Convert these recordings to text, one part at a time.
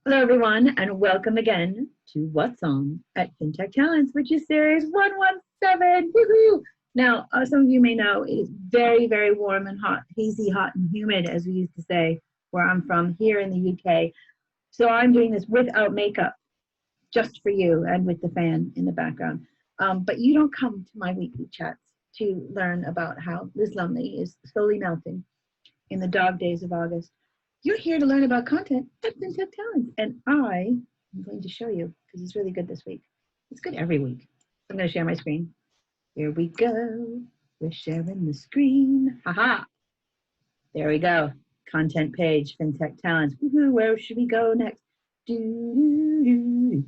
Hello, everyone, and welcome again to What's On at FinTech Talents, which is series 117. Woohoo! Now, some of you may know it is very, very warm and hot, hazy, hot, and humid, as we used to say where I'm from here in the UK. So I'm doing this without makeup, just for you and with the fan in the background. But you don't come to my weekly chats to learn about how Liz Lumley is slowly melting in the dog days of August. You're here to learn about content at FinTech Talents, and I am going to show you because it's really good this week. It's good every week. I'm going to share my screen. Here we go. We're sharing the screen. Haha. There we go. Content page, FinTech Talents. Woohoo, where should we go next? Building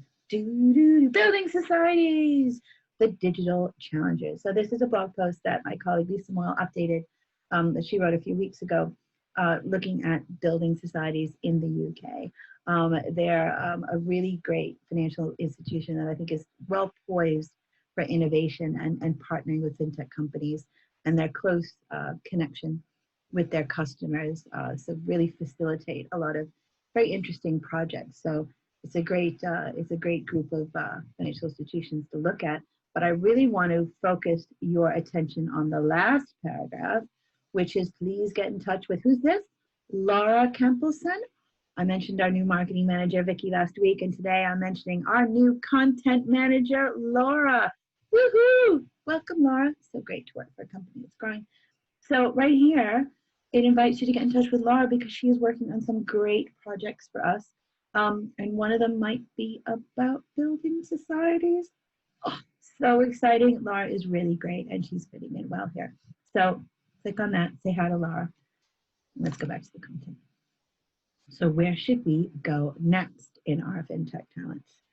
societies, the digital challenges. So this is a blog post that my colleague Lisa Moyle updated that she wrote a few weeks ago, looking at building societies in the UK. They're a really great financial institution that I think is well poised for innovation and partnering with fintech companies and their close connection with their customers. So really facilitate a lot of very interesting projects. So it's a great group of financial institutions to look at. But I really want to focus your attention on the last paragraph, which is please get in touch with, who's this? Laura Campbellson. I mentioned our new marketing manager, Vicky, last week, and today I'm mentioning our new content manager, Laura. Woohoo! Welcome, Laura. So great to work for a company that's growing. So right here, it invites you to get in touch with Laura because she is working on some great projects for us. And one of them might be about building societies. Oh, so exciting. Laura is really great and she's fitting in well here. So click on that, say hi to Laura. Let's go back to the content. So where should we go next in our FinTech Talents?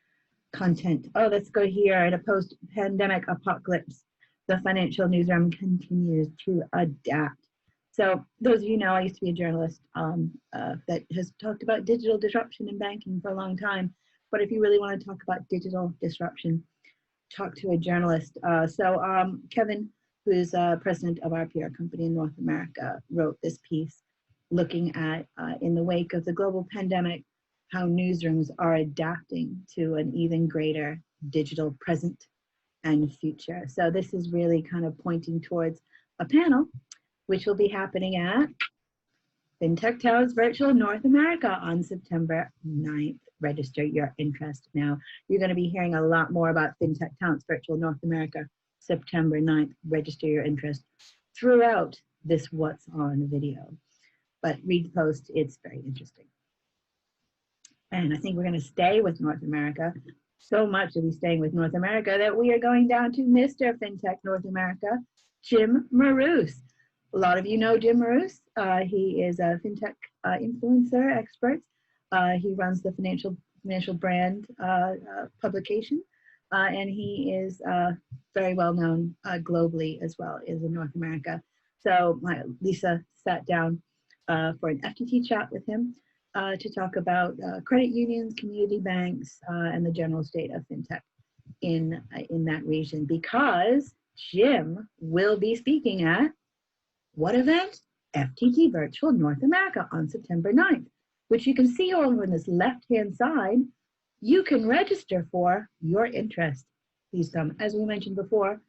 Content. Oh, let's go here. In a post-pandemic apocalypse, the financial newsroom continues to adapt. So those of you know, I used to be a journalist that has talked about digital disruption in banking for a long time. But if you really want to talk about digital disruption, talk to a journalist. Kevin, who is president of our PR company in North America, wrote this piece looking at, in the wake of the global pandemic, how newsrooms are adapting to an even greater digital present and future. So this is really kind of pointing towards a panel, which will be happening at FinTech Talents Virtual North America on September 9th. Register your interest now. You're going to be hearing a lot more about FinTech Talents Virtual North America, September 9th. Register your interest throughout this What's On video. But read the post, it's very interesting. And I think we're going to stay with North America. So much are we staying with North America that we are going down to Mr. FinTech North America, Jim Maroos. A lot of you know Jim Maroos. He is a FinTech influencer expert. He runs the financial brand publication, and he is very well known globally as well as in North America. So Lisa sat down for an FTT chat with him to talk about credit unions, community banks, and the general state of FinTech in that region, because Jim will be speaking at what event? FTT Virtual North America on September 9th, which you can see over on this left-hand side. You can register for your interest. Please come. As we mentioned before,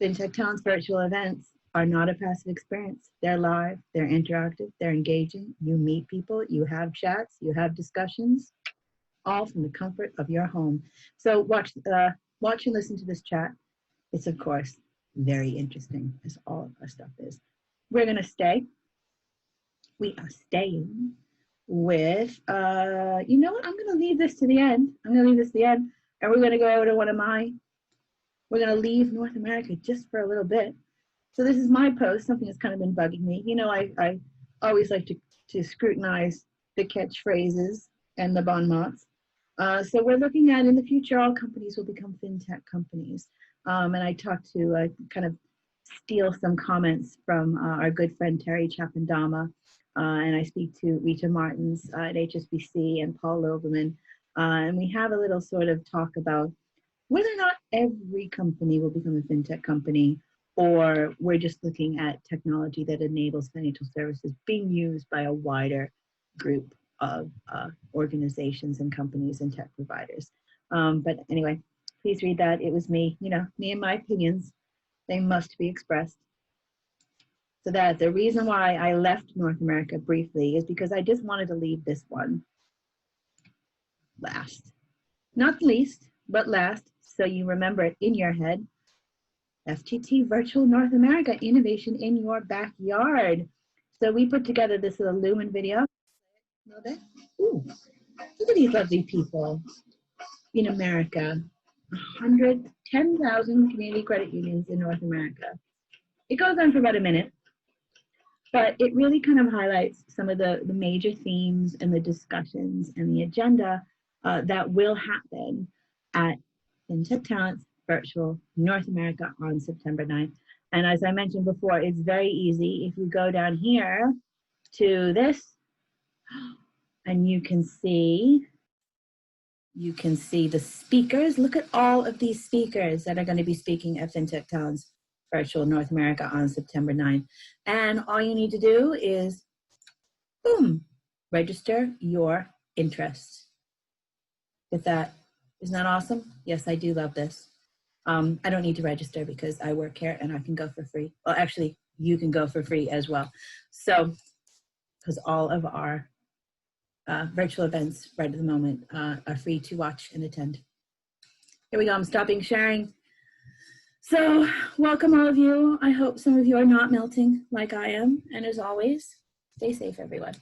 FinTech Talents virtual events are not a passive experience. They're live, they're interactive, they're engaging. You meet people, you have chats, you have discussions, all from the comfort of your home. So watch and listen to this chat. It's, of course, very interesting, as all of our stuff is. We're going to stay. We are staying with, you know what? I'm going to leave this to the end. And we're going to go over to we're going to leave North America just for a little bit. So this is my post, something that's kind of been bugging me. You know, I always like to scrutinize the catchphrases and the bon mots. So we're looking at, in the future, all companies will become FinTech companies. And I talked to kind of steal some comments from our good friend Terry Chapandama, and I speak to Rita Martins at HSBC and Paul Loberman, and we have a little sort of talk about whether or not every company will become a FinTech company, or we're just looking at technology that enables financial services being used by a wider group of organizations and companies and tech providers. But anyway, please read that. It was me, you know, me and my opinions. They must be expressed. So that the reason why I left North America briefly is because I just wanted to leave this one last. Not least, but last, so you remember it in your head. FTT Virtual North America, innovation in your backyard. So we put together this little Lumen video. Ooh, look at these lovely people in America. 110,000 community credit unions in North America. It goes on for about a minute, but it really kind of highlights some of the major themes and the discussions and the agenda that will happen at FinTech Talents Virtual North America on September 9th. And as I mentioned before, it's very easy. If you go down here to this, and you can see the speakers. Look at all of these speakers that are going to be speaking at FinTech Talents Virtual North America on September 9th. And all you need to do is, boom, register your interest. With that, isn't that awesome? Yes, I do love this. I don't need to register because I work here and I can go for free. Well, actually, you can go for free as well. So, because all of our virtual events right at the moment are free to watch and attend. Here we go, I'm stopping sharing. So welcome all of you. I hope some of you are not melting like I am. And as always, stay safe, everyone.